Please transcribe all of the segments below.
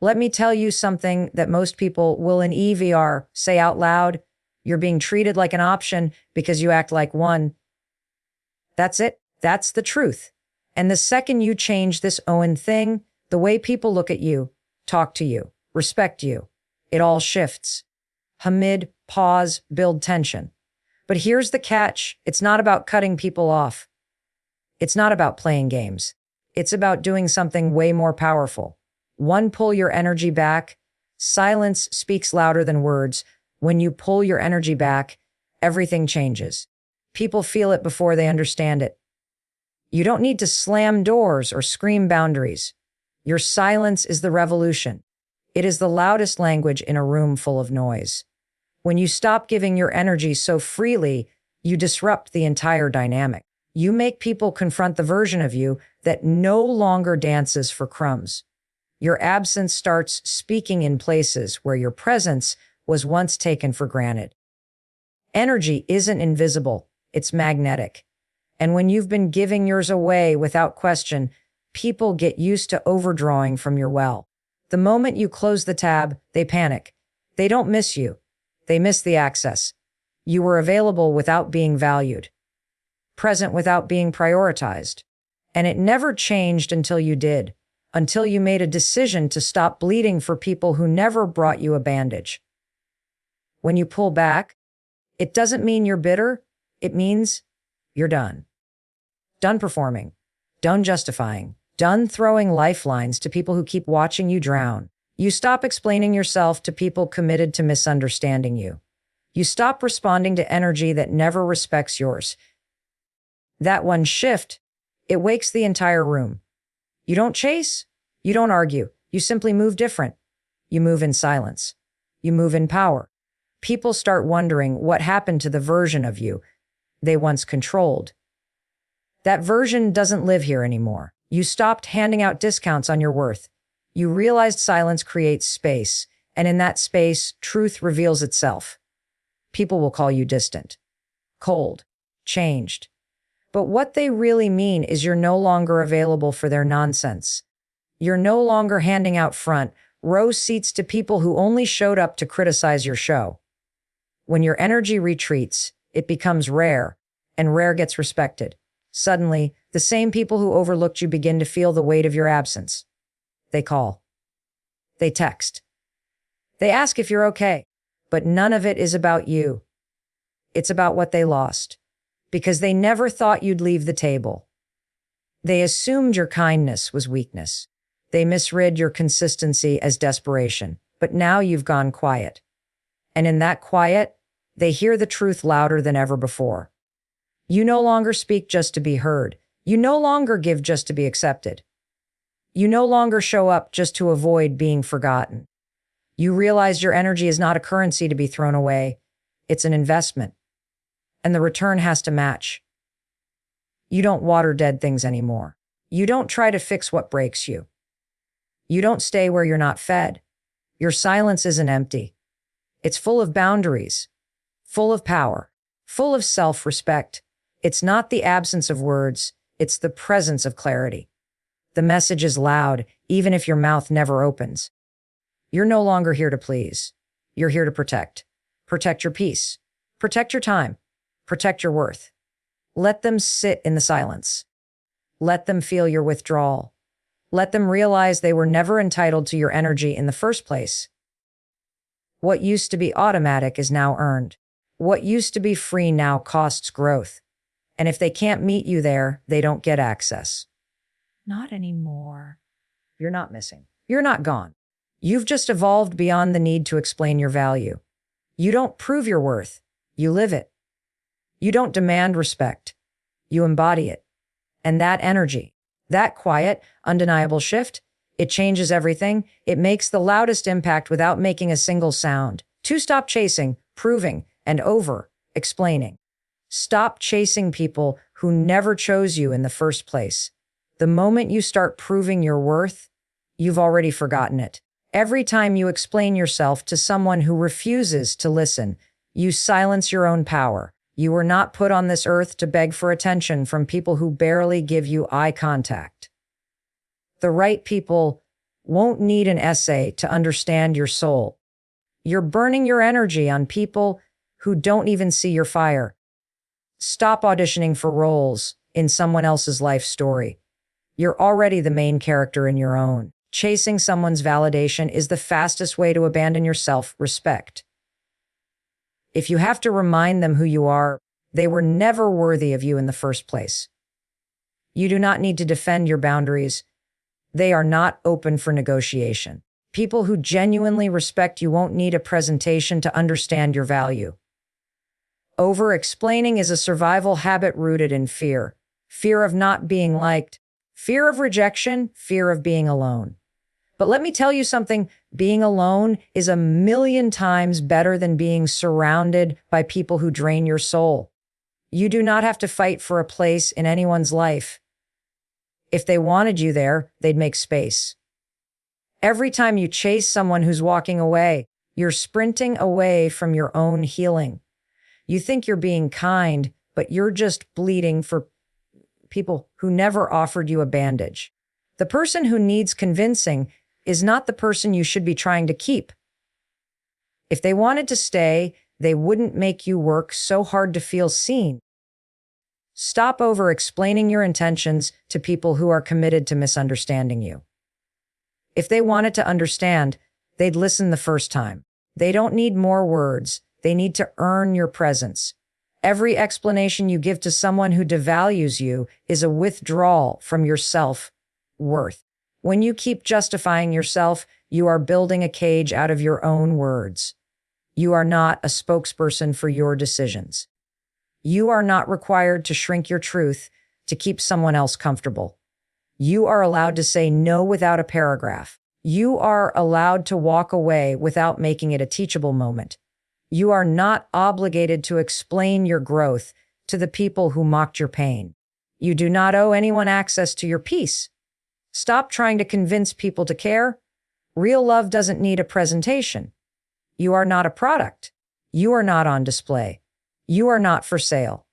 Let me tell you something that most people will in EVR say out loud. You're being treated like an option because you act like one. That's it. That's the truth. And the second you change this Owen thing, the way people look at you, talk to you, respect you, it all shifts. Hamid, pause, build tension. But here's the catch. It's not about cutting people off. It's not about playing games. It's about doing something way more powerful. One, pull your energy back. Silence speaks louder than words. When you pull your energy back, everything changes. People feel it before they understand it. You don't need to slam doors or scream boundaries. Your silence is the revolution. It is the loudest language in a room full of noise. When you stop giving your energy so freely, you disrupt the entire dynamic. You make people confront the version of you that no longer dances for crumbs. Your absence starts speaking in places where your presence was once taken for granted. Energy isn't invisible, it's magnetic. And when you've been giving yours away without question, people get used to overdrawing from your well. The moment you close the tab, they panic. They don't miss you. They miss the access. You were available without being valued, present without being prioritized. And it never changed until you did, until you made a decision to stop bleeding for people who never brought you a bandage. When you pull back, it doesn't mean you're bitter. It means you're done. Done performing, done justifying, done throwing lifelines to people who keep watching you drown. You stop explaining yourself to people committed to misunderstanding you. You stop responding to energy that never respects yours. That one shift, it wakes the entire room. You don't chase, you don't argue, you simply move different. You move in silence. You move in power. People start wondering what happened to the version of you they once controlled. That version doesn't live here anymore. You stopped handing out discounts on your worth. You realized silence creates space, and in that space, truth reveals itself. People will call you distant, cold, changed. But what they really mean is you're no longer available for their nonsense. You're no longer handing out front row seats to people who only showed up to criticize your show. When your energy retreats, it becomes rare, and rare gets respected. Suddenly, the same people who overlooked you begin to feel the weight of your absence. They call. They text. They ask if you're okay, but none of it is about you. It's about what they lost, because they never thought you'd leave the table. They assumed your kindness was weakness. They misread your consistency as desperation, but now you've gone quiet. And in that quiet, they hear the truth louder than ever before. You no longer speak just to be heard. You no longer give just to be accepted. You no longer show up just to avoid being forgotten. You realize your energy is not a currency to be thrown away. It's an investment. And the return has to match. You don't water dead things anymore. You don't try to fix what breaks you. You don't stay where you're not fed. Your silence isn't empty. It's full of boundaries, full of power, full of self-respect. It's not the absence of words, it's the presence of clarity. The message is loud, even if your mouth never opens. You're no longer here to please. You're here to protect. Protect your peace. Protect your time. Protect your worth. Let them sit in the silence. Let them feel your withdrawal. Let them realize they were never entitled to your energy in the first place. What used to be automatic is now earned. What used to be free now costs growth. And if they can't meet you there, they don't get access. Not anymore. You're not missing. You're not gone. You've just evolved beyond the need to explain your value. You don't prove your worth. You live it. You don't demand respect. You embody it. And that energy, that quiet, undeniable shift, it changes everything. It makes the loudest impact without making a single sound. To stop chasing, proving, and over-explaining. Stop chasing people who never chose you in the first place. The moment you start proving your worth, you've already forgotten it. Every time you explain yourself to someone who refuses to listen, you silence your own power. You were not put on this earth to beg for attention from people who barely give you eye contact. The right people won't need an essay to understand your soul. You're burning your energy on people who don't even see your fire. Stop auditioning for roles in someone else's life story. You're already the main character in your own. Chasing someone's validation is the fastest way to abandon your self-respect. If you have to remind them who you are, they were never worthy of you in the first place. You do not need to defend your boundaries. They are not open for negotiation. People who genuinely respect you won't need a presentation to understand your value. Over-explaining is a survival habit rooted in fear. Fear of not being liked, fear of rejection, fear of being alone. But let me tell you something, being alone is 1,000,000 times better than being surrounded by people who drain your soul. You do not have to fight for a place in anyone's life. If they wanted you there, they'd make space. Every time you chase someone who's walking away, you're sprinting away from your own healing. You think you're being kind, but you're just bleeding for people who never offered you a bandage. The person who needs convincing is not the person you should be trying to keep. If they wanted to stay, they wouldn't make you work so hard to feel seen. Stop over-explaining your intentions to people who are committed to misunderstanding you. If they wanted to understand, they'd listen the first time. They don't need more words. They need to earn your presence. Every explanation you give to someone who devalues you is a withdrawal from your self-worth. When you keep justifying yourself, you are building a cage out of your own words. You are not a spokesperson for your decisions. You are not required to shrink your truth to keep someone else comfortable. You are allowed to say no without a paragraph. You are allowed to walk away without making it a teachable moment. You are not obligated to explain your growth to the people who mocked your pain. You do not owe anyone access to your peace. Stop trying to convince people to care. Real love doesn't need a presentation. You are not a product. You are not on display. You are not for sale.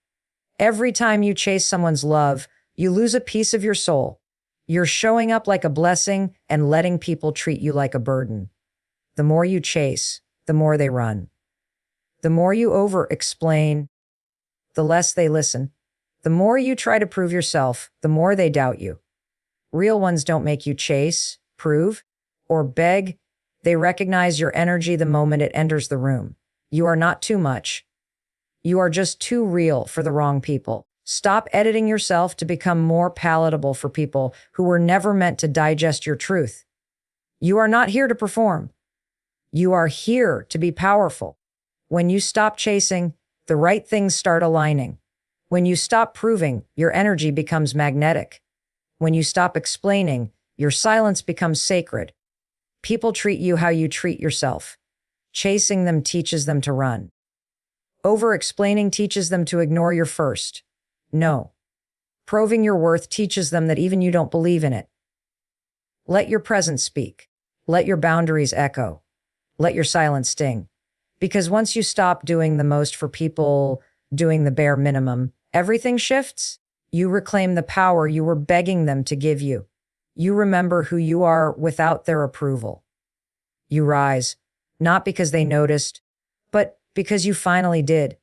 Every time you chase someone's love, you lose a piece of your soul. You're showing up like a blessing and letting people treat you like a burden. The more you chase, the more they run. The more you over-explain, the less they listen. The more you try to prove yourself, the more they doubt you. Real ones don't make you chase, prove, or beg. They recognize your energy the moment it enters the room. You are not too much. You are just too real for the wrong people. Stop editing yourself to become more palatable for people who were never meant to digest your truth. You are not here to perform. You are here to be powerful. When you stop chasing, the right things start aligning. When you stop proving, your energy becomes magnetic. When you stop explaining, your silence becomes sacred. People treat you how you treat yourself. Chasing them teaches them to run. Over-explaining teaches them to ignore your first. No. Proving your worth teaches them that even you don't believe in it. Let your presence speak. Let your boundaries echo. Let your silence sting. Because once you stop doing the most for people, doing the bare minimum, everything shifts. You reclaim the power you were begging them to give you. You remember who you are without their approval. You rise, not because they noticed, but because you finally did.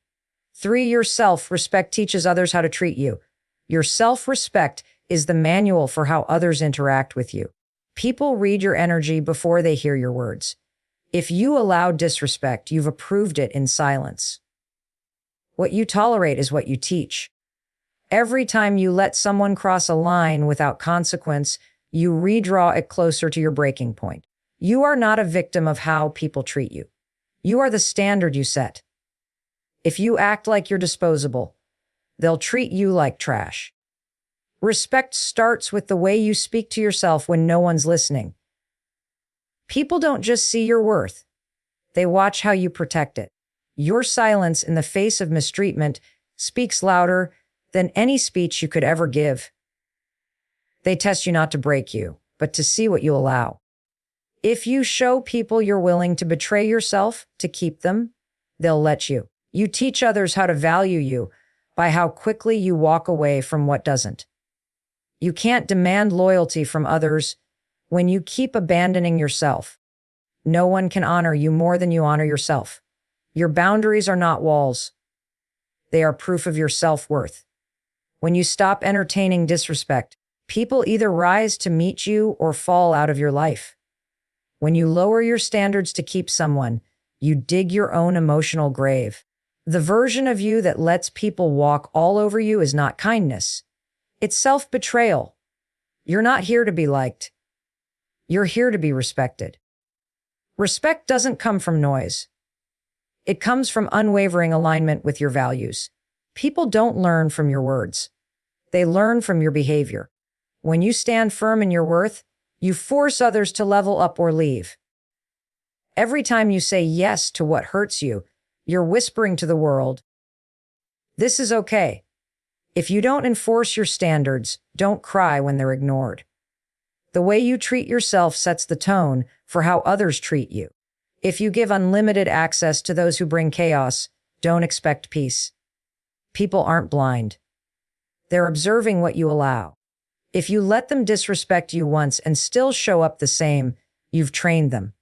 3, your self-respect teaches others how to treat you. Your self-respect is the manual for how others interact with you. People read your energy before they hear your words. If you allow disrespect, you've approved it in silence. What you tolerate is what you teach. Every time you let someone cross a line without consequence, you redraw it closer to your breaking point. You are not a victim of how people treat you. You are the standard you set. If you act like you're disposable, they'll treat you like trash. Respect starts with the way you speak to yourself when no one's listening. People don't just see your worth. They watch how you protect it. Your silence in the face of mistreatment speaks louder than any speech you could ever give. They test you not to break you, but to see what you allow. If you show people you're willing to betray yourself to keep them, they'll let you. You teach others how to value you by how quickly you walk away from what doesn't. You can't demand loyalty from others When you keep abandoning yourself, no one can honor you more than you honor yourself. Your boundaries are not walls. They are proof of your self-worth. When you stop entertaining disrespect, people either rise to meet you or fall out of your life. When you lower your standards to keep someone, you dig your own emotional grave. The version of you that lets people walk all over you is not kindness. It's self-betrayal. You're not here to be liked. You're here to be respected. Respect doesn't come from noise. It comes from unwavering alignment with your values. People don't learn from your words. They learn from your behavior. When you stand firm in your worth, you force others to level up or leave. Every time you say yes to what hurts you, you're whispering to the world, "This is okay." If you don't enforce your standards, don't cry when they're ignored. The way you treat yourself sets the tone for how others treat you. If you give unlimited access to those who bring chaos, don't expect peace. People aren't blind. They're observing what you allow. If you let them disrespect you once and still show up the same, you've trained them.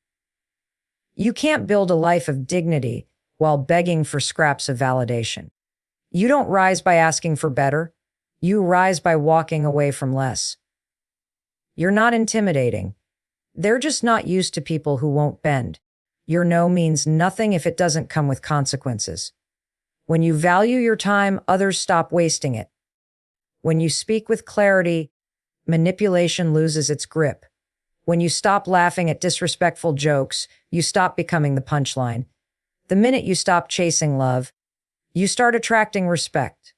You can't build a life of dignity while begging for scraps of validation. You don't rise by asking for better. You rise by walking away from less. You're not intimidating. They're just not used to people who won't bend. Your no means nothing if it doesn't come with consequences. When you value your time, others stop wasting it. When you speak with clarity, manipulation loses its grip. When you stop laughing at disrespectful jokes, you stop becoming the punchline. The minute you stop chasing love, you start attracting respect.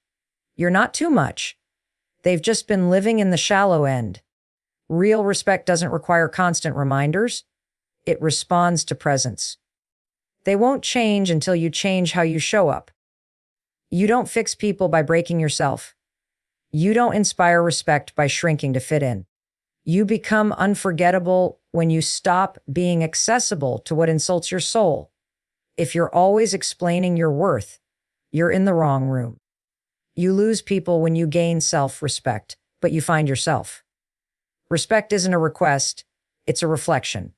You're not too much. They've just been living in the shallow end. Real respect doesn't require constant reminders. It responds to presence. They won't change until you change how you show up. You don't fix people by breaking yourself. You don't inspire respect by shrinking to fit in. You become unforgettable when you stop being accessible to what insults your soul. If you're always explaining your worth, you're in the wrong room. You lose people when you gain self-respect, but you find yourself. Respect isn't a request, it's a reflection.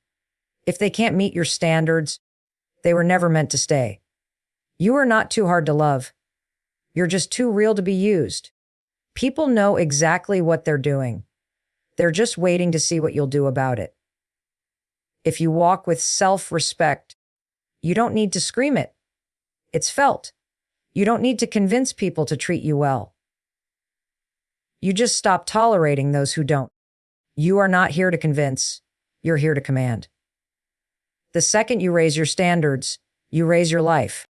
If they can't meet your standards, they were never meant to stay. You are not too hard to love. You're just too real to be used. People know exactly what they're doing. They're just waiting to see what you'll do about it. If you walk with self-respect, you don't need to scream it. It's felt. You don't need to convince people to treat you well. You just stop tolerating those who don't. You are not here to convince. You're here to command. The second you raise your standards, you raise your life.